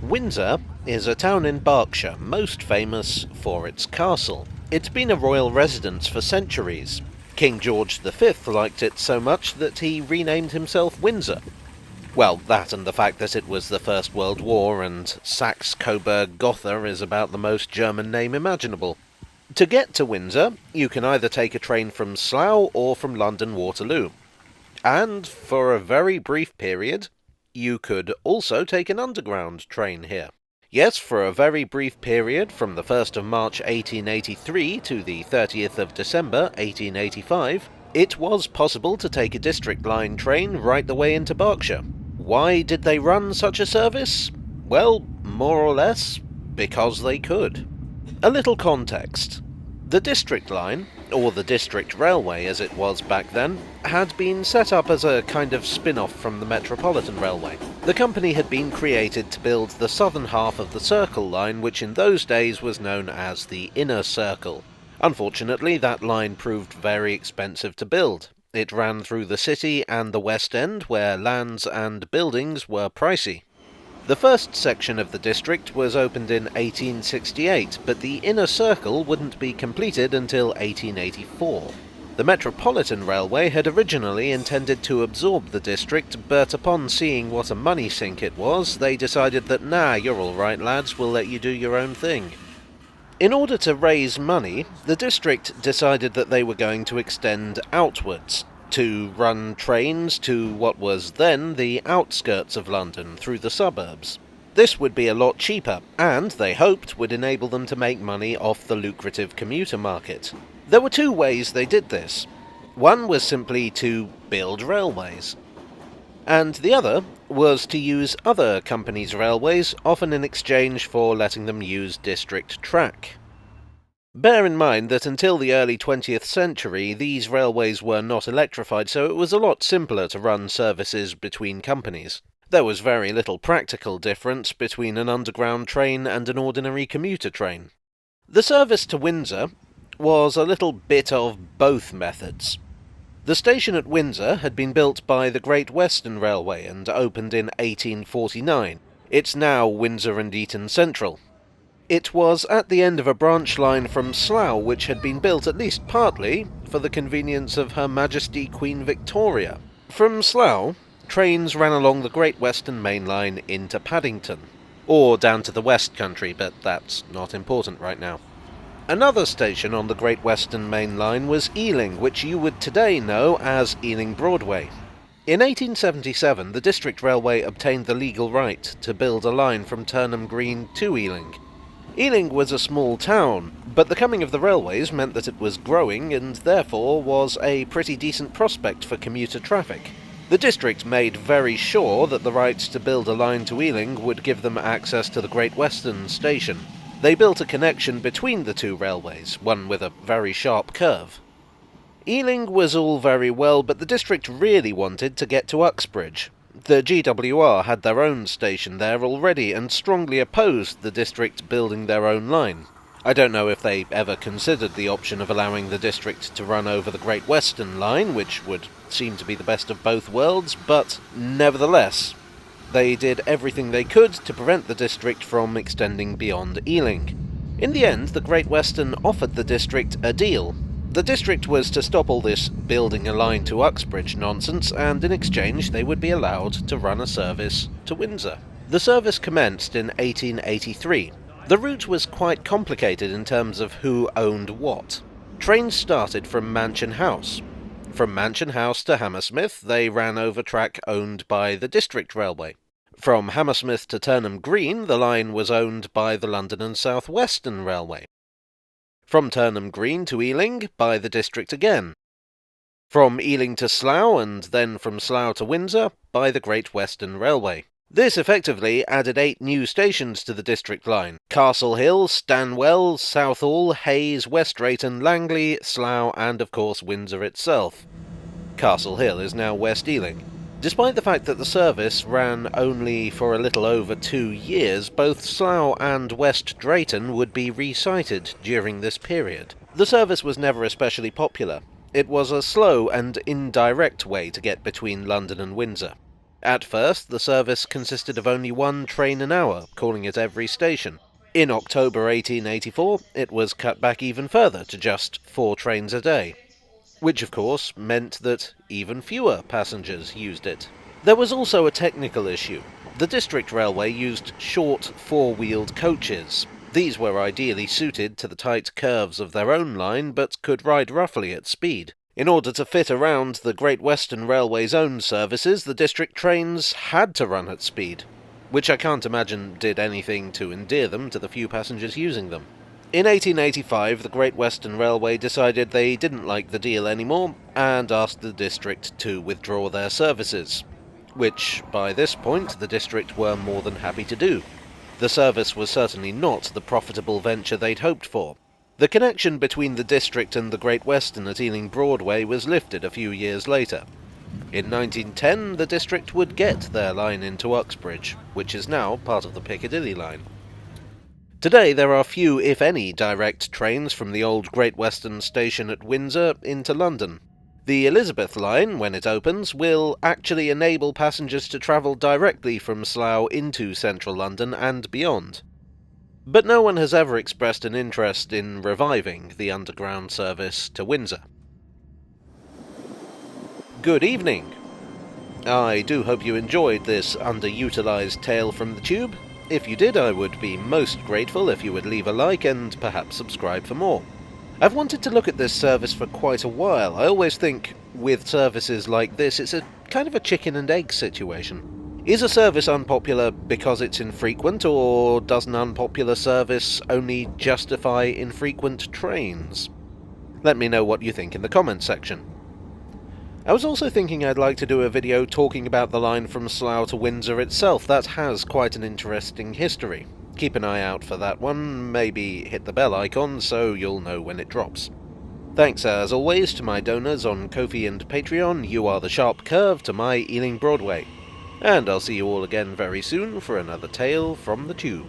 Windsor is a town in Berkshire, most famous for its castle. It's been a royal residence for centuries. King George V liked it so much that he renamed himself Windsor. Well, that and the fact that it was the First World War, and Saxe-Coburg-Gotha is about the most German name imaginable. To get to Windsor, you can either take a train from Slough or from London Waterloo. And, for a very brief period, you could also take an underground train here. Yes, for a very brief period, from the 1st of March 1883 to the 30th of December 1885, it was possible to take a District Line train right the way into Berkshire. Why did they run such a service? Well, more or less, because they could. A little context. The District Line, or the District Railway as it was back then, had been set up as a kind of spin-off from the Metropolitan Railway. The company had been created to build the southern half of the Circle Line, which in those days was known as the Inner Circle. Unfortunately, that line proved very expensive to build. It ran through the city and the West End, where lands and buildings were pricey. The first section of the district was opened in 1868, but the Inner Circle wouldn't be completed until 1884. The Metropolitan Railway had originally intended to absorb the district, but upon seeing what a money sink it was, they decided that, nah, you're all right, lads, we'll let you do your own thing. In order to raise money, the district decided that they were going to extend outwards, to run trains to what was then the outskirts of London through the suburbs. This would be a lot cheaper, and they hoped would enable them to make money off the lucrative commuter market. There were two ways they did this. One was simply to build railways, and the other was to use other companies' railways, often in exchange for letting them use district track. Bear in mind that until the early 20th century, these railways were not electrified, so it was a lot simpler to run services between companies. There was very little practical difference between an underground train and an ordinary commuter train. The service to Windsor was a little bit of both methods. The station at Windsor had been built by the Great Western Railway and opened in 1849. It's now Windsor and Eton Central. It was at the end of a branch line from Slough, which had been built at least partly for the convenience of Her Majesty Queen Victoria. From Slough, trains ran along the Great Western Main Line into Paddington, or down to the West Country, but that's not important right now. Another station on the Great Western Main Line was Ealing, which you would today know as Ealing Broadway. In 1877, the District Railway obtained the legal right to build a line from Turnham Green to Ealing. Ealing was a small town, but the coming of the railways meant that it was growing and therefore was a pretty decent prospect for commuter traffic. The district made very sure that the right to build a line to Ealing would give them access to the Great Western Station. They built a connection between the two railways, one with a very sharp curve. Ealing was all very well, but the district really wanted to get to Uxbridge. The GWR had their own station there already and strongly opposed the district building their own line. I don't know if they ever considered the option of allowing the district to run over the Great Western Line, which would seem to be the best of both worlds, but nevertheless, they did everything they could to prevent the district from extending beyond Ealing. In the end, the Great Western offered the district a deal. The district was to stop all this building a line to Uxbridge nonsense, and in exchange they would be allowed to run a service to Windsor. The service commenced in 1883. The route was quite complicated in terms of who owned what. Trains started from Mansion House. From Mansion House to Hammersmith, they ran over track owned by the District Railway. From Hammersmith to Turnham Green, the line was owned by the London and South Western Railway. From Turnham Green to Ealing, by the district again. From Ealing to Slough, and then from Slough to Windsor, by the Great Western Railway. This effectively added 8 new stations to the district line: Castle Hill, Stanwell, Southall, Hayes, West Drayton, Langley, Slough, and of course Windsor itself. Castle Hill is now West Ealing. Despite the fact that the service ran only for a little over 2 years, both Slough and West Drayton would be resited during this period. The service was never especially popular. It was a slow and indirect way to get between London and Windsor. At first, the service consisted of only one train an hour, calling at every station. In October 1884, it was cut back even further to just 4 trains a day, which of course meant that even fewer passengers used it. There was also a technical issue. The District Railway used short, 4-wheeled coaches. These were ideally suited to the tight curves of their own line, but could ride roughly at speed. In order to fit around the Great Western Railway's own services, the district trains had to run at speed, which I can't imagine did anything to endear them to the few passengers using them. In 1885, the Great Western Railway decided they didn't like the deal anymore, and asked the district to withdraw their services, which, by this point, the district were more than happy to do. The service was certainly not the profitable venture they'd hoped for. The connection between the district and the Great Western at Ealing Broadway was lifted a few years later. In 1910, the district would get their line into Uxbridge, which is now part of the Piccadilly line. Today there are few, if any, direct trains from the old Great Western station at Windsor into London. The Elizabeth line, when it opens, will actually enable passengers to travel directly from Slough into central London and beyond. But no one has ever expressed an interest in reviving the underground service to Windsor. Good evening. I do hope you enjoyed this underutilised tale from the tube. If you did, I would be most grateful if you would leave a like and perhaps subscribe for more. I've wanted to look at this service for quite a while. I always think, with services like this, it's a kind of a chicken and egg situation. Is a service unpopular because it's infrequent, or does an unpopular service only justify infrequent trains? Let me know what you think in the comments section. I was also thinking I'd like to do a video talking about the line from Slough to Windsor itself. That has quite an interesting history. Keep an eye out for that one, maybe hit the bell icon so you'll know when it drops. Thanks as always to my donors on Ko-fi and Patreon. You are the sharp curve to my Ealing Broadway. And I'll see you all again very soon for another tale from the tube.